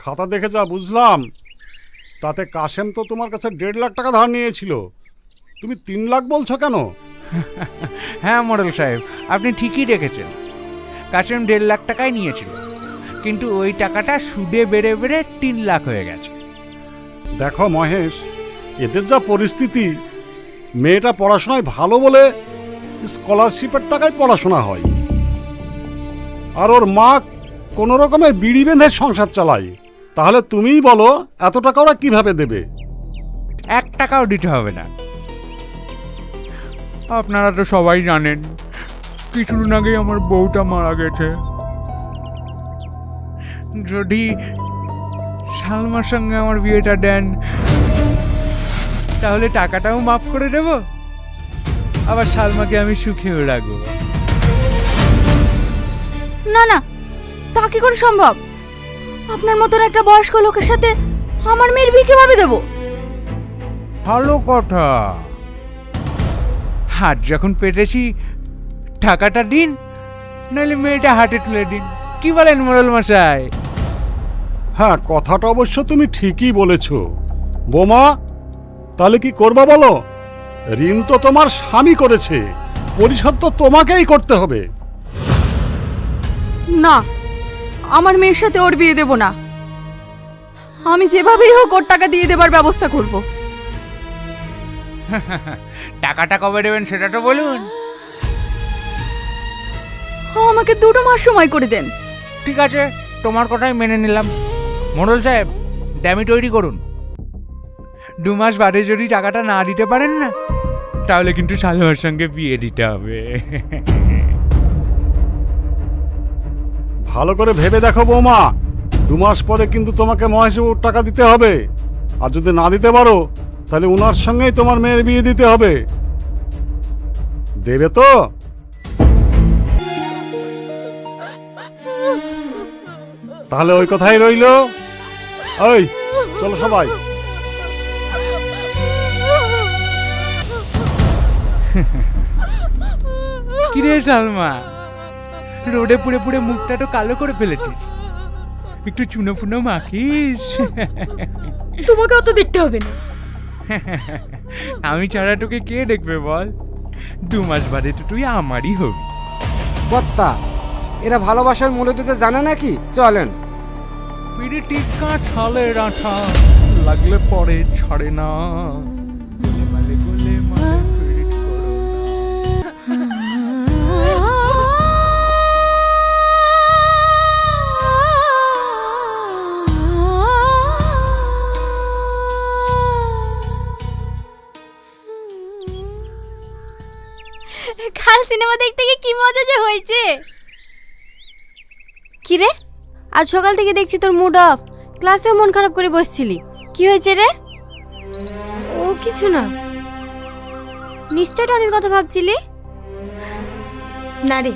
খাতা দেখে যা বুঝলাম, তাতে কাশেম তো তোমার কাছে 1.5 লাখ টাকা ধার নিয়েছিল। তুমি 3 লাখ বলছো কেন? হ্যাঁ মোড়ল সাহেব, আপনি ঠিকই রেখেছেন। কাশেম 1.5 লাখ টাকাই নিয়েছিল, কিন্তু ওই টাকাটা সুদে বেড়ে বেড়ে 3 লাখ হয়ে গেছে। দেখো মহেশ, এদের যা পরিস্থিতি, মেয়েটা পড়াশোনায় ভালো বলে স্কলারশিপের টাকায় পড়াশোনা হয়, আর ওর মা কোনো রকমের বিড়ি বেঁধে সংসার চালায়। তাহলে তুমিই বলো এত টাকা ওরা কিভাবে দেবে? 1 টাকাও দিতে হবে না। আপনারা তো সবাই জানেন কিছুদিন আগেই আমার বউটা মারা গেছে। যদি সালমার সঙ্গে আমার বিয়েটা দেন, তাহলে টাকাটাও মাফ করে দেব, আবার সালমাকে আমি সুখেও রাখবো। না না, তা কি করে সম্ভব? আপনার মতন একটা বয়স্ক লোকের সাথে আমার মেয়ের বিয়ে কিভাবে দেব? ভালো কথা। হাত যখন পেতেছি টাকাটা দিন, নাহলে মেয়েটা হাতে তুলে দিন। কি বলেন মোড়ল মশাই? হ্যাঁ, কথাটা অবশ্য তুমি ঠিকই বলেছ। বোমা, তাহলে কি করবা বলো? ঋণ তো তোমার স্বামী করেছে, পরিশোধ তো তোমাকেই করতে হবে। না, আমার মেয়ের সাথে ওর বিয়ে দেব না। আমি যেভাবেই হোক ওর টাকা দিয়ে দেবার ব্যবস্থা করব। টাকাটা কবে দেবেন সেটা তো বলুন। আমাকে 2 মাস সময় করে দেন। ঠিক আছে, তোমার কথাই মেনে নিলাম। মোড়ল সাহেব, ড্যামি তৈরি করুন। 2 মাস বাদে যদি টাকাটা না দিতে পারেন না, তাহলে কিন্তু সালমার সঙ্গে বিয়ে দিতে হবে। ভালো করে ভেবে দেখো বৌমা, 2 মাস পরে কিন্তু তোমাকে মহেশবাবুর টাকা দিতে হবে। আর যদি না দিতে পারো, তাহলে উনার সঙ্গেই তোমার মেয়ের বিয়ে দিতে হবে। দেবে তো? তাহলে ওই কথাই রইলো। ওই চলো সবাই। কিরে সালমা, রোদে পুড়ে পুড়ে মুখটা তো কালো করে ফেলেছিস, একটু চুনো ফুনো মাখিস। তোমাকে অত দেখতে হবে না। আমি ছাড়া তোকে কে দেখবে বল? 2 মাস বাদে তো তুই আমারই হবি। কর্তা, এরা ভালোবাসার মূল্য দিতে জানে নাকি? চলেন। পিড়িটি কাঁঠালের আঠা, লাগলে পরে ছাড়ে না। গোলেমালে গোলেমালে পিড়িত করো না। কাল সিনেমা দেখতে গিয়ে কি মজা যে হয়েছে। কি রে, আজ সকাল থেকে দেখছি তোর মুড অফ, ক্লাসেও মন খারাপ করে বসছিলি। কি হয়েছে রে? ও কিছু না। নিশ্চয় টনির কথা ভাবছিলি। না রে,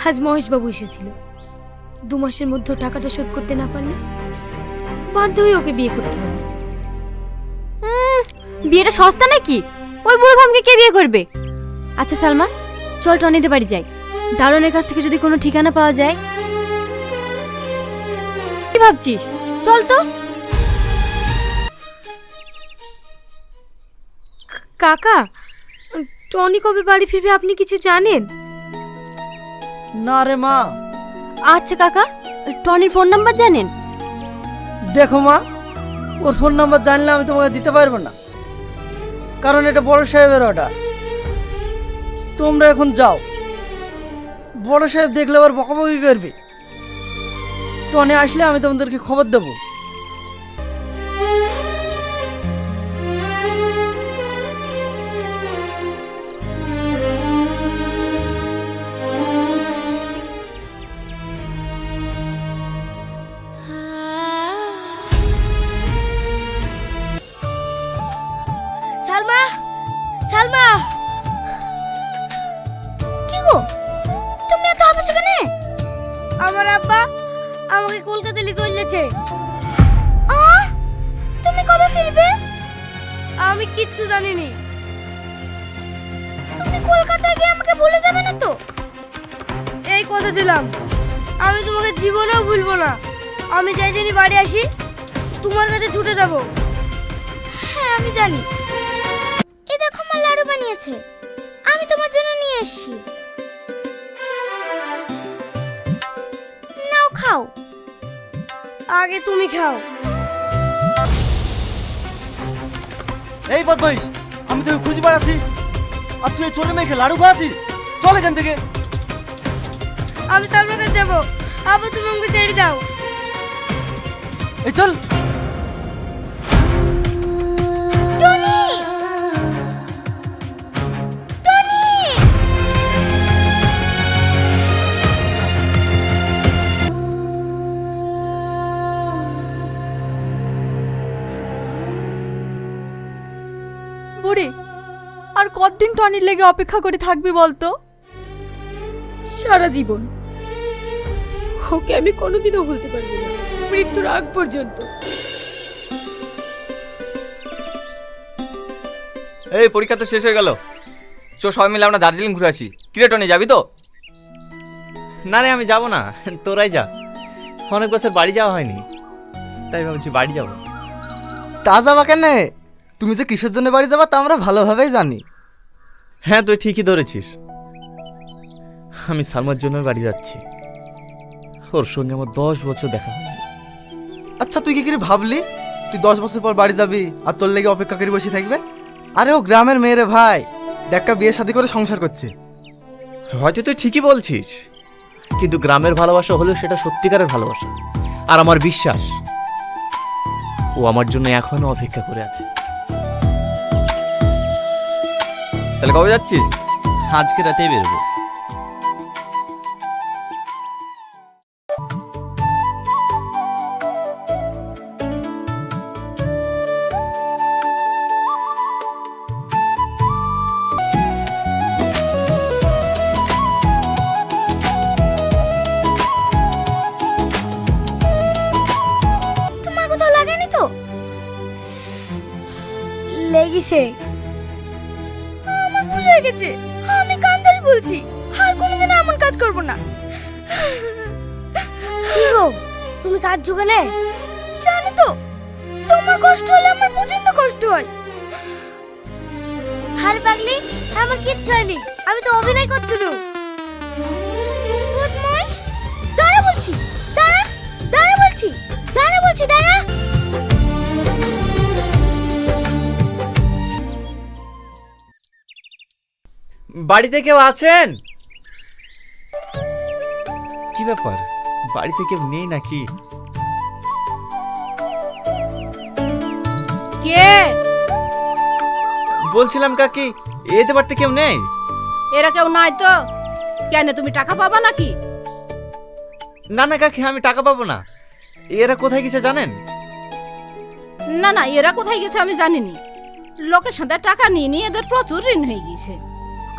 আজ মহেশবাবু এসেছিল। 2 মাসের মধ্যে টাকাটা শোধ করতে না পারলে বাধ্য হয়ে ওকে বিয়ে করতে হবে। বিয়েটা সস্তা নাকি? ওই বুড়ো ভামকে কে বিয়ে করবে? আচ্ছা সালমা, চল টনিদের বাড়ি যাই। দারোয়ানের কাছ থেকে যদি কোনো ঠিকানা পাওয়া যায়। কি ভাবছিস? চল তো। কাকা, টনি কবে বাড়ি ফিরবে আপনি কিছু জানেন? না রে মা। আচ্ছা কাকা, টনির ফোন নাম্বার জানেন? দেখো মা, ওর ফোন নাম্বার জানলে আমি তোমাকে দিতে পারবো না, কারণ এটা বড় সাহেবের অর্ডার। তোমরা এখন যাও, বড় সাহেব দেখলে আবার বকাবকি করবে। টনি আসলে আমি তোমাদেরকে খবর দেবো। সালমা, সালমা, কি গো তুমি এত হাসছো কেন? আমার আব্বা আমাকে কলকাতা নিয়ে চলে যাচ্ছে। তুমি কবে ফিরবে? আমি কিচ্ছু জানি না। তুমি কলকাতায় গিয়ে আমাকে ভুলে যাবে না তো? এই কথা দিলাম, আমি তোমাকে জীবনেও ভুলবো না। আমি যাই দিনই বাড়ি আসি তোমার কাছে ছুটে যাব। হ্যাঁ আমি জানি। এই দেখো মা লাড়ু বানিয়েছে, আমি তোমার জন্য নিয়ে এসেছি। নাও খাও। আগে তুমি খাও। এই বদমাইশ, আমি তোকে খুঁজে বেড়াচ্ছি আর তুই চোরে মেখে লাড়ু খাওয়াছিস। চল এখান থেকে। আমি তার কাছে যাবো, আবার তুমি আমাকে ছেড়ে দাও। এই চল। টনি, টনি, বুড়ি আর কতদিন টনির লেগে অপেক্ষা করে থাকবি বলতো? সারা জীবন। ওকে আমি কোনোদিনও ভুলতে পারবো না, মৃত্যুর আগ পর্যন্ত। এই পরীক্ষা তো শেষ হয়ে গেল, চো সবাই মিলে আমরা দার্জিলিং ঘুরে আসি। কিরে টনি, যাবি তো? না রে, আমি যাব না, তোরাই যা। অনেক বছর বাড়ি যাওয়া হয়নি, তাই ভাবছি বাড়ি যাব। তা যাবা কেন? তুমি যে কিসের জন্য বাড়ি যাবা তা আমরা ভালোভাবেই জানি। হ্যাঁ, তুই ঠিকই ধরেছিস। আমি সালমার জন্য বাড়ি যাচ্ছি। ওর সঙ্গে আমার 10 বছর দেখা হয়নি। আচ্ছা তুই কি করে ভাবলি তুই 10 বছর পর বাড়ি যাবি আর তোর লেগে অপেক্ষা করে বসে থাকবে? আরে ও গ্রামের মেয়েরে ভাই, দেখা বিয়ে শাদী করে সংসার করছে। হয়তো তুই ঠিকই বলছিস, কিন্তু গ্রামের ভালোবাসা হলেও সেটা সত্যিকারের ভালোবাসা। আর আমার বিশ্বাস ও আমার জন্য এখনো অপেক্ষা করে আছে। তাহলে কবে যাচ্ছিস? আজকে রাতেই বেরোবো। তোমার কোথাও লাগেনি তো? লেগেছে, আমার ভুল হয়ে গেছে। আমি কান ধরে বলছি, আর কোনোদিন এমন কাজ করব না। কি গো, তুমি কাজ জোগালে? জানো তো, তোমার কষ্ট হলে আমার প্রচন্ড কষ্ট হয়। হার পাগলি, আমার কিচ্ছু হয়নি, আমি তো অভিনয় করছিলাম। বদমাইশ, দাঁড়া বলছি, দাঁড়া, দাঁড়া বলছি, দাঁড়া বলছি, দাঁড়া। বাড়িতে কেউ আছেন? কি ব্যাপার, বাড়িতে কেউ নেই নাকি? কে? বলছিলাম কাকি, এতে বাড়িতে কেউ নেই? এরা কেউ নাই তো? কেন, তুমি টাকা পাবা নাকি? না না কাকি, আমি টাকা পাবো না। এরা কোথায় গেছে জানেন? না না, এরা কোথায় গেছে আমি জানিনি। লোকের সাথে টাকা নিয়ে নিয়ে এদের প্রচুর ঋণ হয়ে গেছে।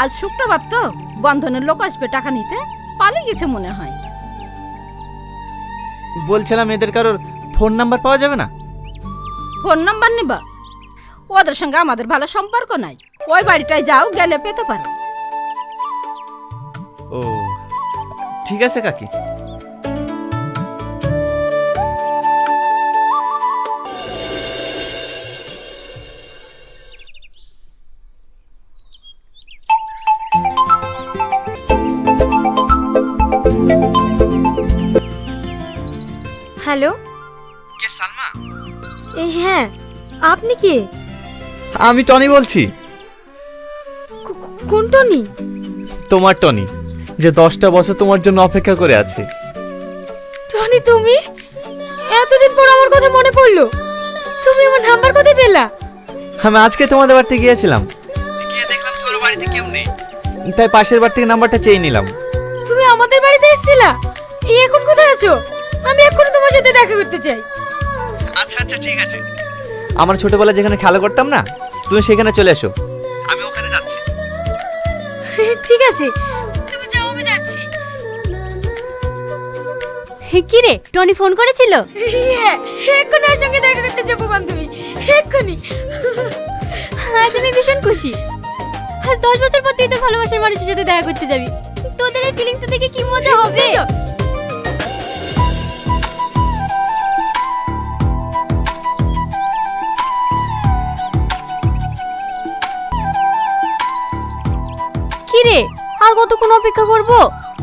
আজ শুক্রবার তো, বন্ধনের লোক আসবে টাকা নিতে, পালিয়ে গেছে মনে হয়। বলছিলাম এদের কারোর ফোন নাম্বার পাওয়া যাবে না? ফোন নাম্বার নিবা? ওদের সঙ্গে আমাদের ভালো সম্পর্ক নাই। ওই বাড়িটায় যাও, গেলে পেতে পারো। ও ঠিক আছে কাকি। হ্যালো, কে সালমা? এই হ্যাঁ, আপনি কে? আমি টনি বলছি। কোন টনি? তোমার টনি, যে 10টা বছর তোমার জন্য অপেক্ষা করে আছে। টনি তুমি? এতদিন পর আমার কথা মনে পড়লো। তুমি আমার নাম্বার কোথায় পেলা? আমি আজকে তোমাদের বাড়িতে গিয়েছিলাম, গিয়ে দেখলাম তোর বাড়িতে কেউ নেই, তাই পাশের বাড়ি থেকে নাম্বারটা চেয়ে নিলাম। তুমি আমাদের বাড়িতে এসেছিলা? এই এখন কোথায় আছো? আমি এক্ষুনি তোমার সাথে দেখা করতে চাই। আচ্ছা আচ্ছা ঠিক আছে। আমার ছোটবেলায় যেখানে খেলা করতাম না, তুমি সেখানে চলে এসো, আমি ওখানে যাচ্ছি। ঠিক আছে, তুমি যাও, আমি যাচ্ছি। কি রে, টনি ফোন করেছিল? হ্যাঁ, এক্ষুনি ওর সঙ্গে দেখা করতে যাবো বান্ধবী, এক্ষুনি। আজ আমি ভীষণ খুশি। আজ 10 বছর পর তুই তোর ভালোবাসার মানুষের সাথে দেখা করতে যাবি। তোদের এই ফিলিংস দেখে কি মজা হবে। কতক্ষণ অপেক্ষা করব?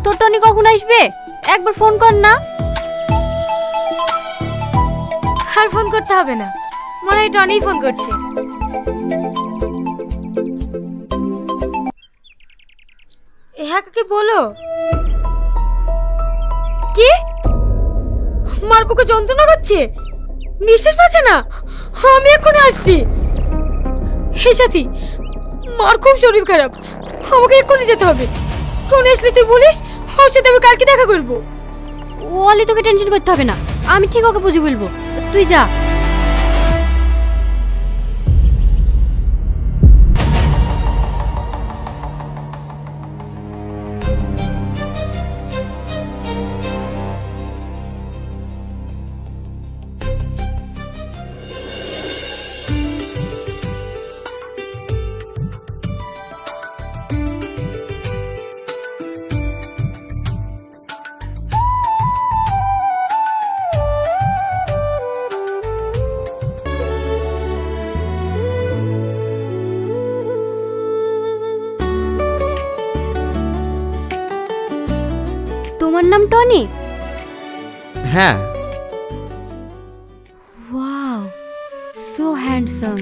তোর টনি কখন আসবে? একবার ফোন কর না। আর ফোন করতে হবে না, মনে হয় টনিই ফোন করছে। হ্যাঁ কাকে বলো। কি? মার বুকে যন্ত্রণা করছে, নিঃশ্বাস পাচ্ছে না। আমি এক্ষুনি আসছি। হে সাথী, মার খুব শরীর খারাপ, আমাকে এক্ষুনি যেতে হবে। টনি আসলে তুই বলিস ওর সাথে আমি কালকে দেখা করবো। অলি, তোকে টেনশন করতে হবে না, আমি ঠিক ওকে বুঝে বলবো, তুই যা। তোমার নাম টনি? হ্যাঁ, ওয়াও, সো হ্যান্ডসাম।